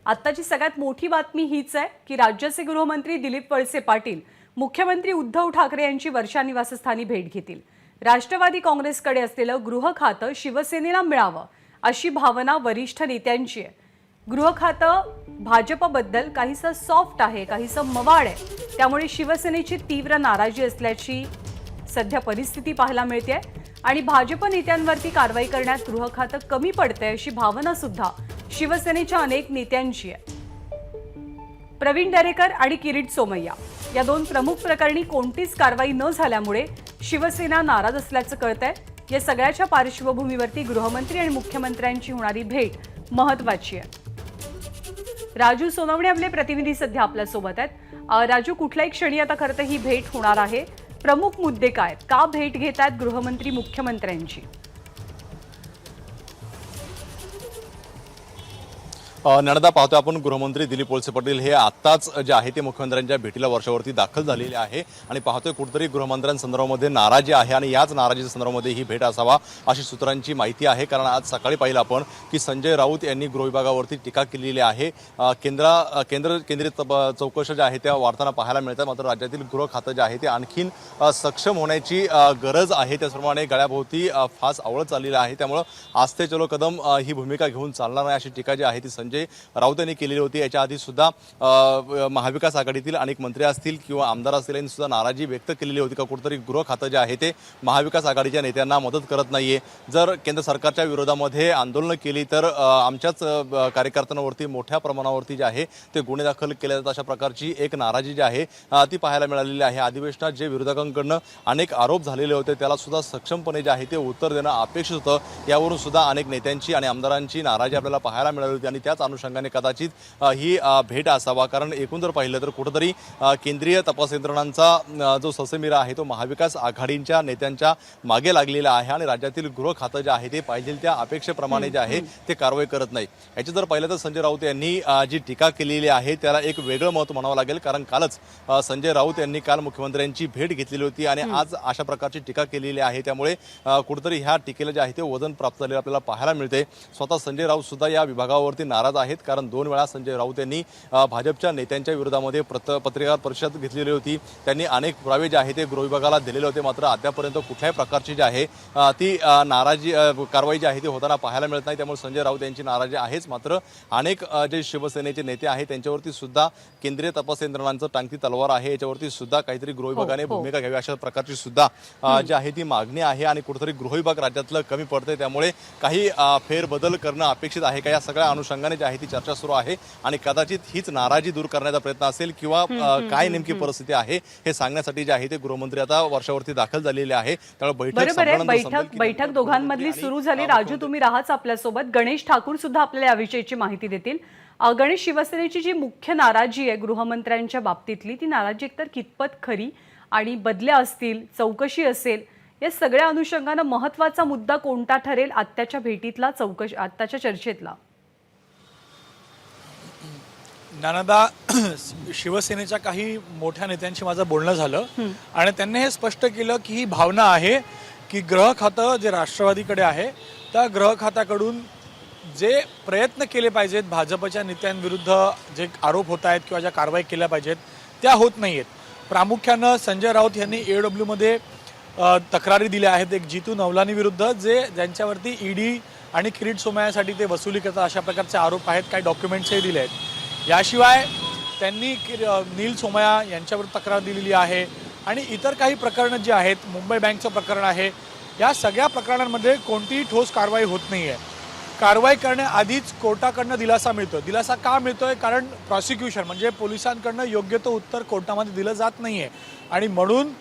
आत्ताची सगळ्यात मोठी बातमी हीच आहे की राज्याचे गृहमंत्री दिलीप वळसे पाटील मुख्यमंत्री उद्धव ठाकरे यांची वर्षा निवासस्थानी भेट घेतील। राष्ट्रवादी काँग्रेसकडे असलेलं गृह खातं शिवसेनेला मिळावं अशी भावना वरिष्ठ नेत्यांची आहे। गृह खातं भाजपबद्दल काहीसं सॉफ्ट आहे, काहीसं मवाळ आहे, त्यामुळे शिवसेनेची तीव्र नाराजी असल्याची सध्या परिस्थिती पाहायला मिळते आणि भाजप नेत्यांवरती कारवाई करण्यात गृह खातं कमी पडते अशी भावना सुद्धा शिवसेनेच्या अनेक नेत्यांची आहे। प्रवीण दरेकर आणि किरीट सोमय्या या दोन प्रमुख प्रकरणी कोणतीच कारवाई न झाल्यामुळे शिवसेना नाराज असल्याचं कळतंय। या सगळ्याच्या पार्श्वभूमीवरती गृहमंत्री आणि मुख्यमंत्र्यांची होणारी भेट महत्त्वाची आहे। राजू सोनवणे आपले प्रतिनिधी सध्या आपल्या सोबत आहेत। राजू, कुठल्याही क्षणी आता खरं तर ही भेट होणार आहे, प्रमुख मुद्दे काय, का भेट घेत आहेत गृहमंत्री मुख्यमंत्र्यांची? नणदा पाहतोय आपण गृहमंत्री दिलीप वळसे पाटील हे आत्ताच जे आहे ते मुख्यमंत्र्यांच्या भेटीला वर्षावरती दाखल झालेले आहे आणि पाहतोय कुठेतरी गृहमंत्र्यांसंदर्भामध्ये नाराजी आहे आणि याच नाराजीच्या संदर्भामध्ये ही भेट असावा अशी सूत्रांची माहिती आहे। कारण आज सकाळी पाहिलं आपण की संजय राऊत यांनी गृह विभागावरती टीका केलेली आहे। केंद्रित चौकशा ज्या आहेत त्या वाढताना पाहायला मिळतात, मात्र राज्यातील गृह खातं जे आहे ते आणखीन सक्षम होण्याची गरज आहे। त्याचप्रमाणे गळ्याभोवती फास आवळत चाललेला आहे, त्यामुळे आज ते चलो कदम ही भूमिका घेऊन चालणार नाही अशी टीका जी आहे ती संजय राऊत यांनी केलेली होती। याच्या आधी सुद्धा महाविकास आघाडीतील अनेक मंत्री असतील किंवा आमदार असतील यांनी सुद्धा नाराजी व्यक्त केलेली होती का कुठेतरी गृह खातं जे आहे ते महाविकास आघाडीच्या नेत्यांना मदत करत नाहीये। जर केंद्र सरकारच्या विरोधामध्ये आंदोलन केली तर आमच्याच कार्यकर्त्यांवरती मोठ्या प्रमाणावरती जे आहे ते गुन्हे दाखल केले जातात, अशा प्रकारची एक नाराजी जी आहे ती पाहायला मिळालेली आहे। अधिवेशनात जे विरोधकांकडून अनेक आरोप झालेले होते त्याला सुद्धा सक्षमपणे जे आहे ते उत्तर देणं अपेक्षित होतं। यावरून सुद्धा अनेक नेत्यांची आणि आमदारांची नाराजी आपल्याला पाहायला मिळाली होती आणि त्याच अनुषंगाने कदाचित ही भेट असावा। कारण एकूण जर पाहिलं तर कुठेतरी केंद्रीय तपास यंत्रणांचा जो ससेमिरा आहे तो महाविकास आघाडीच्या नेत्यांच्या मागे लागलेला आहे आणि राज्यातील गृह खातं जे आहे ते पाहिजे त्या अपेक्षेप्रमाणे जे आहे ते कारवाई करत नाही। याची जर पाहिलं तर संजय राऊत यांनी जी टीका केलेली आहे त्याला एक वेगळं महत्त्व म्हणावं लागेल, कारण कालच संजय राऊत यांनी काल मुख्यमंत्र्यांची भेट घेतलेली होती आणि आज अशा प्रकारची टीका केलेली आहे। त्यामुळे कुठेतरी ह्या टीकेला जे आहे ते वजन प्राप्त झालेलं आपल्याला पाहायला मिळते। स्वतः संजय राऊत सुद्धा या विभागावरती नाराज आहेत, कारण 2 वेळा संजय राऊत यांनी भाजपच्या नेत्यांच्या विरोधामध्ये पत्रकार परिषद घेतलेली होती। त्यांनी अनेक पुरावे जे आहे ते गृह विभागाला दिलेले होते, मात्र अद्यापर्यंत कुठल्याही प्रकारची जी आहे ती नाराजी कारवाई जी आहे ती होताना पाहायला मिळत नाही। त्यामुळे संजय राऊत यांची नाराजी आहेच, मात्र अनेक जे शिवसेनेचे नेते आहेत त्यांच्यावरती सुद्धा केंद्रीय तपास यंत्रणांचं टांगती तलवार आहे, याच्यावरती सुद्धा काहीतरी गृह विभागाने भूमिका घ्यावी अशा प्रकारची सुद्धा जी आहे ती मागणी आहे आणि कुठेतरी गृह विभाग राज्यातलं कमी पडतंय, त्यामुळे काही फेरबदल करणं अपेक्षित आहे का, या सगळ्या अनुषंगाने जी आहे ती चर्चा सुरू आहे आणि कदाचित हीच नाराजी दूर करण्याचा प्रयत्न असेल किंवा काय नेमकी परिस्थिती आहे हे सांगण्यासाठी जे आहे ते गृहमंत्री आता वर्षावरती दाखल झालेले आहे। त्यामुळे बैठक दोघांमधली सुरू झाली। राजू, तुम्ही राहाच आपल्यासोबत। गणेश ठाकूर सुद्धा आपल्याला याविषयीची माहिती देतील। गणेश, शिवसेनेची जी मुख्य नाराजी आहे गृहमंत्र्यांच्या बाबतीतली, ती नाराजी एकतर कितपत खरी आणि बदल्या असतील, चौकशी असेल, या सगळ्या अनुषंगानं महत्त्वाचा मुद्दा कोणता ठरेल आत्ताच्या भेटीतला, आत्ताच्या चर्चेतला? नानादा, शिवसेनेच्या काही मोठ्या नेत्यांशी माझं बोलणं झालं आणि त्यांनी हे स्पष्ट केलं की ही भावना आहे की गृह खातं जे राष्ट्रवादीकडे आहे त्या गृह खात्याकडून जे प्रयत्न केले पाहिजेत, भाजपच्या नेत्यांविरुद्ध जे आरोप होत आहेत किंवा ज्या कारवाई केल्या पाहिजेत त्या होत नाही आहेत। प्रामुख्यानं संजय राऊत यांनी AW मध्ये तक्रारी दिल्या आहेत, एक जितू नवलानी विरुद्ध ज्यांच्यावरती ईडी आणि किरीट सोमय्यासाठी ते वसुली करतात अशा प्रकारचे आरोप आहेत, काही डॉक्युमेंट्सही दिले आहेत। याशिवाय त्यांनी नील सोमय्या यांच्यावर तक्रार दिलेली आहे आणि इतर काही प्रकरणं जी आहेत, मुंबई बँकचं प्रकरण आहे, या सगळ्या प्रकरणांमध्ये कोणतीही ठोस कारवाई होत नाही आहे। कारवाई करण्याआधीच कोर्टाकडनं दिलासा मिळतो। दिलासा का मिळतोय? कारण प्रॉसिक्युशन म्हणजे पोलिसांकडनं योग्य तो उत्तर कोर्टामध्ये दिलं जात नाही आहे आणि म्हणून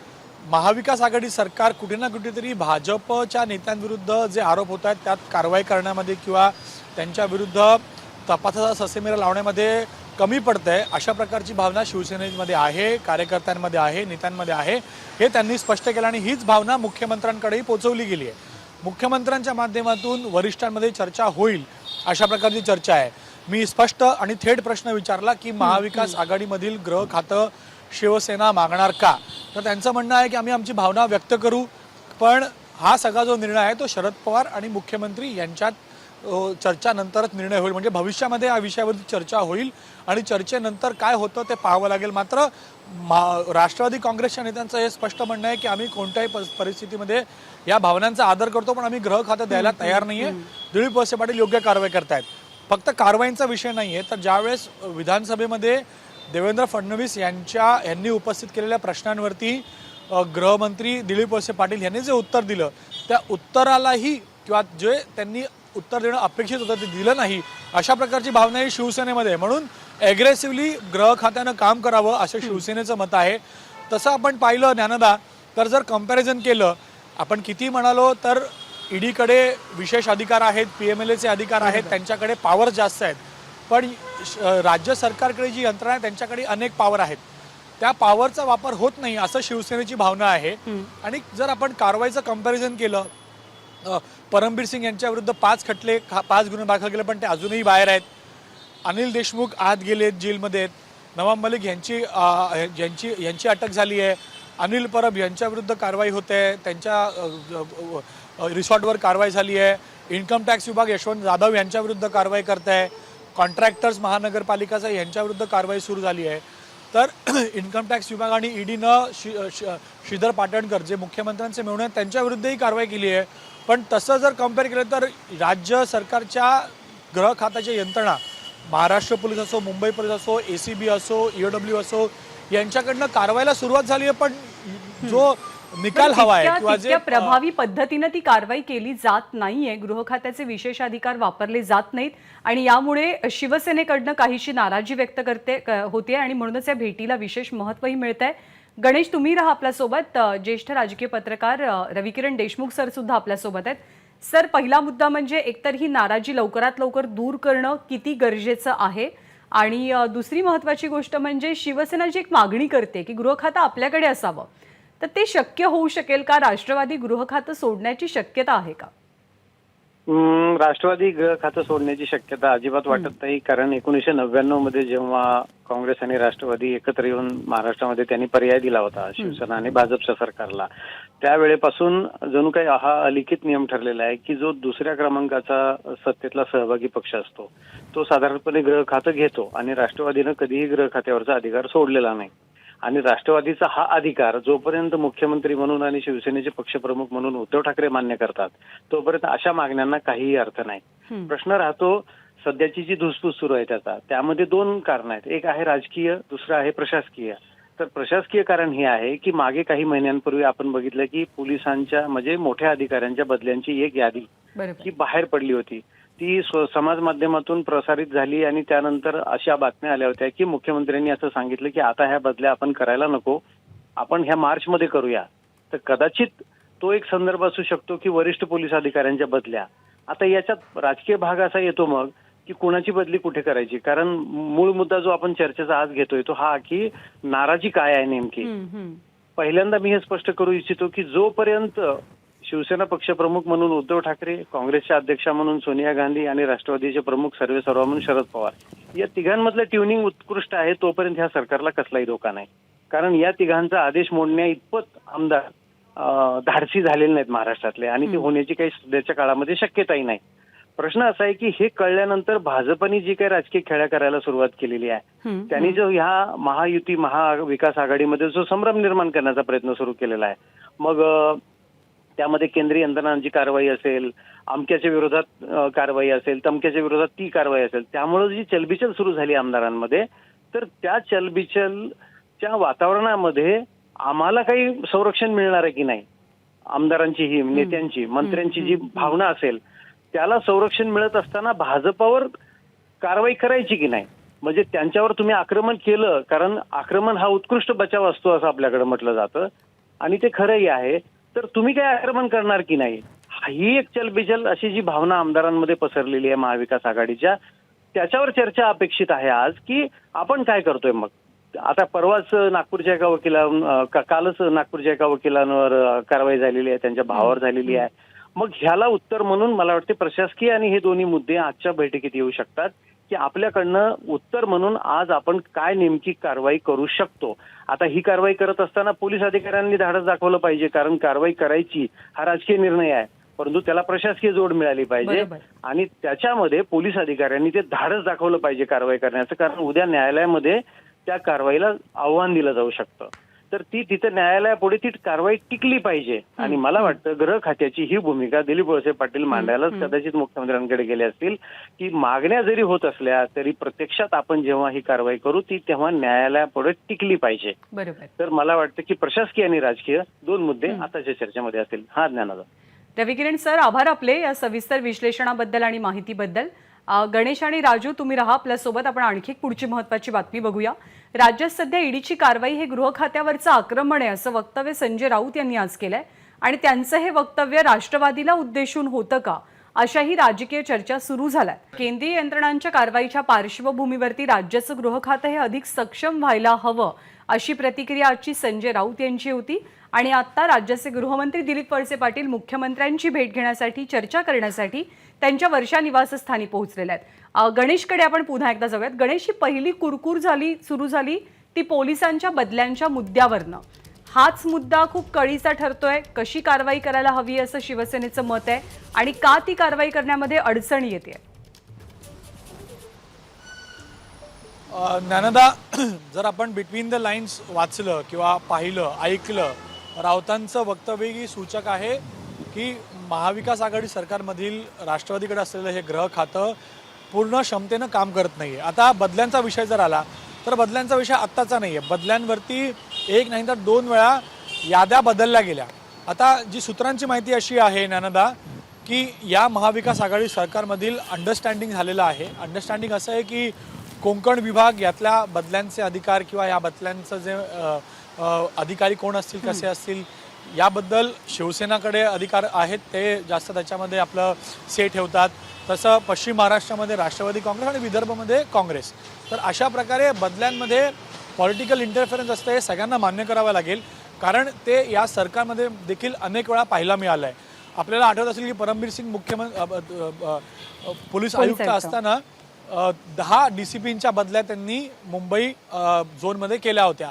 महाविकास आघाडी सरकार कुठे ना कुठेतरी भाजपच्या नेत्यांविरुद्ध जे आरोप होत आहेत त्यात कारवाई करण्यामध्ये किंवा त्यांच्या विरुद्ध तपासाचा ससेमिरा लावण्यामध्ये कमी पडतंय अशा प्रकारची भावना शिवसेनेमध्ये आहे, कार्यकर्त्यांमध्ये आहे, नेत्यांमध्ये आहे। हे त्यांनी स्पष्ट केलं आणि हीच भावना मुख्यमंत्र्यांकडेही पोहोचवली गेली आहे। मुख्यमंत्र्यांच्या माध्यमातून वरिष्ठांमध्ये चर्चा होईल अशा प्रकारची चर्चा आहे। मी स्पष्ट आणि थेट प्रश्न विचारला की महाविकास आघाडीमधील गृह खातं शिवसेना मागणार का, तर त्यांचं म्हणणं आहे की आम्ही आमची भावना व्यक्त करू, पण हा सगळा जो निर्णय आहे तो शरद पवार आणि मुख्यमंत्री यांच्यात चर्चा नंतरच निर्णय होईल, म्हणजे भविष्यामध्ये या विषयावरती चर्चा होईल आणि चर्चेनंतर काय होतं ते पाहावं लागेल. मात्र राष्ट्रवादी काँग्रेसच्या नेत्यांचं हे स्पष्ट म्हणणं आहे की आम्ही कोणत्याही परिस्थितीमध्ये या भावनांचा आदर करतो, पण आम्ही ग्रह खातं द्यायला तयार नाहीये. दिलीप वळसे पाटील योग्य कारवाई करतायत. फक्त कारवाईचा विषय नाहीये, तर ज्यावेळेस विधानसभेमध्ये देवेंद्र फडणवीस यांनी उपस्थित केलेल्या प्रश्नांवरती गृहमंत्री दिलीप वळसे पाटील यांनी जे उत्तर दिलं, त्या उत्तरालाही किंवा जे त्यांनी उत्तर देणं अपेक्षित होतं ते दिलं नाही, अशा प्रकारची भावना ही शिवसेनेमध्ये आहे. म्हणून ॲग्रेसिव्हली गृह खात्यानं काम करावं असं शिवसेनेचं मत आहे. तसं आपण पाहिलं ज्ञानदा, तर जर कंपॅरिझन केलं, आपण किती म्हणालो तर ईडीकडे विशेष अधिकार आहेत, PMLAचे अधिकार आहेत, त्यांच्याकडे पॉवर जास्त आहेत, पण राज्य सरकारकडे जी यंत्रणा आहे त्यांच्याकडे अनेक पॉवर आहेत. त्या पॉवरचा वापर होत नाही असं शिवसेनेची भावना आहे. आणि जर आपण कारवाईचं कंपॅरिझन केलं, परमबीर सिंग यांच्या विरुद्ध 5 गुन्हे दाखल केले, पण ते अजूनही बाहेर आहेत. अनिल देशमुख आत गेलेत, जेलमध्ये. नवाब मलिक यांची अटक झाली आहे. अनिल परब यांच्या विरुद्ध कारवाई होते, त्यांच्या रिसॉर्टवर कारवाई झाली आहे. इन्कम टॅक्स विभाग यशवंत जाधव यांच्या विरुद्ध कारवाई करत आहे. कॉन्ट्रॅक्टर्स महानगरपालिकाचा यांच्या विरुद्ध कारवाई सुरू झाली आहे. तर इन्कम टॅक्स विभाग आणि ईडीनं श्रीधर पाटणकर जे मुख्यमंत्र्यांचे मेहुणे आहेत त्यांच्या विरुद्धही कारवाई केली आहे. पण तसं जर कम्पेअर केलं तर राज्य सरकारच्या गृह खात्याच्या यंत्रणा, महाराष्ट्र पोलीस असो, मुंबई पोलीस असो, ACB असो, EOW असो, यांच्याकडनं कारवाईला सुरुवात झाली आहे, पण जो निकाल हवा आहे किंवा जे प्रभावी पद्धतीने ती कारवाई केली जात नाहीये. गृह खात्याचे विशेष अधिकार वापरले जात नाहीत आणि यामुळे शिवसेनेकडनं काहीशी नाराजी व्यक्त होते आणि म्हणूनच या भेटीला विशेष महत्त्वही मिळत आहे. गणेश, तुम्ही राहा आपल्यासोबत. ज्येष्ठ राजकीय पत्रकार रविकिरण देशमुख सर सुद्धा आपल्यासोबत आहेत. सर, पहिला मुद्दा म्हणजे एकतर ही नाराजी लवकरात लवकर दूर करणं किती गरजेचं आहे, आणि दुसरी महत्त्वाची गोष्ट म्हणजे शिवसेना जी एक मागणी करते की गृह खातं आपल्याकडे असावं, तर ते शक्य होऊ शकेल का? राष्ट्रवादी गृह खातं सोडण्याची शक्यता आहे का? राष्ट्रवादी गृह खातं सोडण्याची शक्यता अजिबात वाटत नाही. कारण 1999 मध्ये जेव्हा काँग्रेस आणि राष्ट्रवादी एकत्र येऊन महाराष्ट्रामध्ये त्यांनी पर्याय दिला होता शिवसेना आणि भाजपच्या सरकारला, त्यावेळेपासून जणू काही हा अलिखित नियम ठरलेला आहे की जो दुसऱ्या क्रमांकाचा सत्तेतला सहभागी पक्ष असतो तो साधारणपणे गृह खातं घेतो, आणि राष्ट्रवादीनं कधीही गृह खात्यावरचा अधिकार सोडलेला नाही. आणि राष्ट्रवादीचा हा अधिकार जोपर्यंत मुख्यमंत्री म्हणून आणि शिवसेनेचे पक्षप्रमुख म्हणून उद्धव ठाकरे मान्य करतात तोपर्यंत अशा मागण्यांना काहीही अर्थ नाही. प्रश्न राहतो सध्याची जी धुसफूस सुरू आहे त्यामध्ये 2 कारण आहेत. एक आहे राजकीय, दुसरं आहे प्रशासकीय. तर प्रशासकीय कारण हे आहे की मागे काही महिन्यांपूर्वी आपण बघितलं की पोलिसांच्या म्हणजे मोठ्या अधिकाऱ्यांच्या बदल्यांची एक यादी ही बाहेर पडली होती. ती समाज माध्यमातून प्रसारित झाली आणि त्यानंतर अशा बातम्या आल्या होत्या की मुख्यमंत्र्यांनी असं सांगितलं की आता ह्या बदल्या आपण करायला नको, आपण ह्या मार्चमध्ये करूया. तर कदाचित तो एक संदर्भ असू शकतो की वरिष्ठ पोलीस अधिकाऱ्यांच्या बदल्या. आता याच्यात राजकीय भाग असा येतो मग की कोणाची बदली कुठे करायची. कारण मूळ मुद्दा जो आपण चर्चेचा आज घेतोय तो हा की नाराजी काय आहे नेमकी. पहिल्यांदा मी हे स्पष्ट करू इच्छितो की जोपर्यंत शिवसेना पक्षप्रमुख म्हणून उद्धव ठाकरे, काँग्रेसच्या अध्यक्षा म्हणून सोनिया गांधी आणि राष्ट्रवादीचे प्रमुख सर्वेसर्वा म्हणून शरद पवार, या तिघांमधलं ट्युनिंग उत्कृष्ट आहे तोपर्यंत ह्या सरकारला कसलाही धोका नाही. कारण या तिघांचा आदेश मोडण्या इतपत आमदार धाडसी झालेले नाहीत महाराष्ट्रातले, आणि ते होण्याची काही सध्याच्या काळामध्ये शक्यताही नाही. प्रश्न असा आहे की हे कळल्यानंतर भाजपने जी काही राजकीय खेळ्या करायला सुरुवात केलेली आहे त्यांनी जो ह्या महायुती महाविकास आघाडीमध्ये जो संभ्रम निर्माण करण्याचा प्रयत्न सुरू केलेला आहे, मग त्यामध्ये केंद्रीय यंत्रणांची कारवाई असेल, अमक्याच्या विरोधात कारवाई असेल, तमक्याच्या विरोधात ती कारवाई असेल, त्यामुळे जी चलबिचल सुरू झाली आमदारांमध्ये, तर त्या चलबिचलच्या वातावरणामध्ये आम्हाला काही संरक्षण मिळणार आहे की नाही, आमदारांची ही नेत्यांची मंत्र्यांची जी भावना असेल त्याला संरक्षण मिळत असताना भाजपावर कारवाई करायची की नाही. म्हणजे त्यांच्यावर तुम्ही आक्रमण केलं, कारण आक्रमण हा उत्कृष्ट बचाव असतो असं आपल्याकडे म्हटलं जातं आणि ते खरंही आहे, तर तुम्ही काय आक्रमण करणार की नाही, ही एक चलबिचल अशी जी भावना आमदारांमध्ये पसरलेली आहे महाविकास आघाडीच्या, त्याच्यावर चर्चा अपेक्षित आहे आज की आपण काय करतोय. मग आता परवाच नागपूरच्या एका कालच नागपूरच्या एका वकिलांवर कारवाई झालेली आहे, त्यांच्या भावावर झालेली आहे. मग ह्याला उत्तर म्हणून मला वाटते प्रशासकीय आणि हे दोन्ही मुद्दे आजच्या बैठकीत येऊ शकतात की आपल्याकडनं उत्तर म्हणून आज आपण काय नेमकी कारवाई करू शकतो. आता ही कारवाई करत असताना पोलीस अधिकाऱ्यांनी धाडस दाखवलं पाहिजे, कारण कारवाई करायची हा राजकीय निर्णय आहे, परंतु त्याला प्रशासकीय जोड मिळाली पाहिजे बरोबर. आणि त्याच्यामध्ये पोलीस अधिकाऱ्यांनी ते धाडस दाखवलं पाहिजे कारवाई करण्याचं, कारण उद्या न्यायालयामध्ये त्या कारवाईला आव्हान दिलं जाऊ शकतं. तर ती तिथं न्यायालयापुढे ती कारवाई टिकली पाहिजे. आणि मला वाटतं गृह खात्याची ही भूमिका दिलीप वळसे पाटील मांडायलाच कदाचित मुख्यमंत्र्यांकडे गेले असतील, की मागण्या जरी होत असल्या तरी प्रत्यक्षात आपण जेव्हा ही कारवाई करू ती तेव्हा न्यायालयापुढे टिकली पाहिजे. बरोबर. तर मला वाटतं की प्रशासकीय आणि राजकीय दोन मुद्दे आताच्या चर्चेमध्ये असतील. हा ज्ञानाचा. रविकिरण सर, आभार आपले या सविस्तर विश्लेषणाबद्दल आणि माहितीबद्दल. गणेश आणि राजू तुम्ही राहा आपल्यासोबत. आपण आणखी पुढची महत्त्वाची बातमी बघूया. राज्यात सध्या ईडीची कारवाई हे गृह खात्यावरचं आक्रमण आहे असं वक्तव्य संजय राऊत यांनी आज केलंय आणि त्यांचं हे वक्तव्य राष्ट्रवादीला उद्देशून होतं का, अशाही राजकीय चर्चा सुरू झाल्या. केंद्रीय यंत्रणांच्या कारवाईच्या पार्श्वभूमीवरती राज्याचं गृह खातं हे अधिक सक्षम व्हायला हवं अशी प्रतिक्रिया आजची संजय राऊत यांची होती. आणि आता राज्याचे गृहमंत्री दिलीप वळसे पाटील मुख्यमंत्र्यांची भेट घेण्यासाठी, चर्चा करण्यासाठी त्यांच्या वर्षा निवासस्थानी पोहोचलेले आहेत. गणेशकडे आपण पुन्हा एकदा जाऊयात. गणेश, ही पहिली कुरकूर सुरू झाली ती पोलिसांच्या बदल्यांच्या मुद्द्यावरनं. हाच मुद्दा खूप कळीचा ठरतोय. कशी कारवाई करायला हवी असं शिवसेनेचं मत आहे आणि का ती कारवाई करण्यामध्ये अडचण येते? ज्ञानदा, जर आपण बिटवीन द लाईन्स वाचलं किंवा पाहिलं, ऐकलं, राऊतांचं वक्तव्यही सूचक आहे की महाविकास आघाडी सरकारमधील राष्ट्रवादीकडे असलेलं हे गृह खातं पूर्ण क्षमतेनं काम करत नाही आहे. आता बदल्यांचा विषय जर आला तर बदल्यांचा विषय आत्ताचा नाही आहे. बदल्यांवरती एक नाही तर दोन वेळा याद्या बदलल्या गेल्या. आता जी सूत्रांची माहिती अशी आहे ज्ञानदा, की या महाविकास आघाडी सरकारमधील अंडरस्टँडिंग झालेलं आहे. अंडरस्टँडिंग असं आहे की कोकण विभाग यातल्या बदल्यांचे अधिकार किंवा या बदल्यांचं जे अधिकारी कोण असतील, कसे असतील, याबद्दल शिवसेनाकडे अधिकार आहेत, ते जास्त त्याच्यामध्ये आपलं से ठेवतात. तसं पश्चिम महाराष्ट्रामध्ये राष्ट्रवादी काँग्रेस आणि विदर्भमध्ये काँग्रेस. तर अशा प्रकारे बदल्यांमध्ये पॉलिटिकल इंटरफेरन्स असतं, हे सगळ्यांना मान्य करावं लागेल, कारण ते या सरकारमध्ये देखील अनेक वेळा पाहायला मिळालं आहे. आपल्याला आठवत असेल की परमबीर सिंग पोलीस आयुक्त असताना 10 DCPंच्या बदल्या त्यांनी मुंबई झोनमध्ये केल्या होत्या.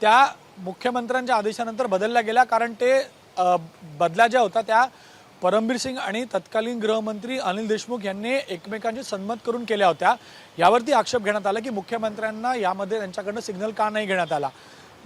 त्या मुख्यमंत्र्यांच्या आदेशानंतर बदलल्या गेल्या, कारण ते बदल्या ज्या होत्या त्या परमबीर सिंग आणि तत्कालीन गृहमंत्री अनिल देशमुख यांनी एकमेकांशी संमत करून केल्या होत्या. यावरती आक्षेप घेण्यात आला की मुख्यमंत्र्यांना यामध्ये त्यांच्याकडनं सिग्नल का नाही घेण्यात आला.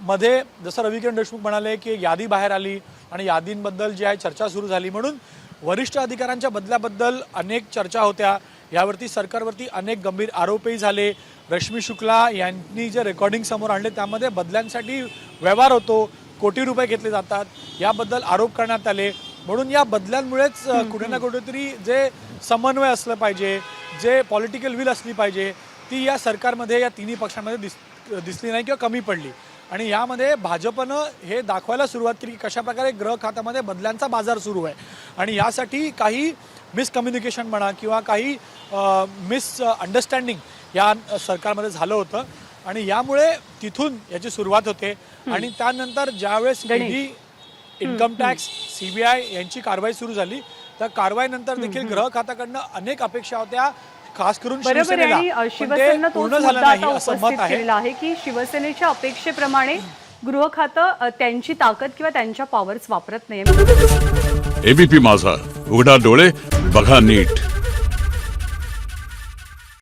मध्ये जसं रविकिरण देशमुख म्हणाले की यादी बाहेर आली आणि यादींबद्दल जी आहे चर्चा सुरू झाली, म्हणून वरिष्ठ अधिकाऱ्यांच्या बदल्याबद्दल अनेक चर्चा होत्या. यावरती सरकारवरती अनेक गंभीर आरोपही झाले. रश्मी शुक्ला यांनी जे रेकॉर्डिंग समोर आणले त्यामध्ये बदल्यांसाठी व्यवहार होतो, कोटी रुपये घेतले जातात, याबद्दल आरोप करण्यात आले. म्हणून या बदल्यांमुळेच कुठे ना कुठेतरी जे समन्वय असलं पाहिजे, जे पॉलिटिकल विल असली पाहिजे, ती या सरकारमध्ये या तिन्ही पक्षांमध्ये दिसली नाही किंवा कमी पडली. आणि यामध्ये भाजपनं हे दाखवायला सुरुवात केली की कशाप्रकारे गृह खात्यामध्ये बदल्यांचा बाजार सुरू आहे. आणि यासाठी काही मिसकम्युनिकेशन म्हणा किंवा काही मिसअंडरस्टँडिंग या सरकारमध्ये झालं होतं आणि यामुळे तिथून याची सुरुवात होते. आणि त्यानंतर ज्यावेळेस ईडी, इन्कम टॅक्स, CBI यांची कारवाई सुरू झाली, त्या कारवाईनंतर देखील गृह खात्याकडनं अनेक अपेक्षा होत्या, खास करून शिवसेनेला पूर्ण झालं नाही असं मत आहे की शिवसेनेच्या अपेक्षेप्रमाणे गृह खातं त्यांची ताकद किंवा त्यांच्या पॉवर्स वापरत नाही. ABP माझा, उघडा डोळे बघा नीट.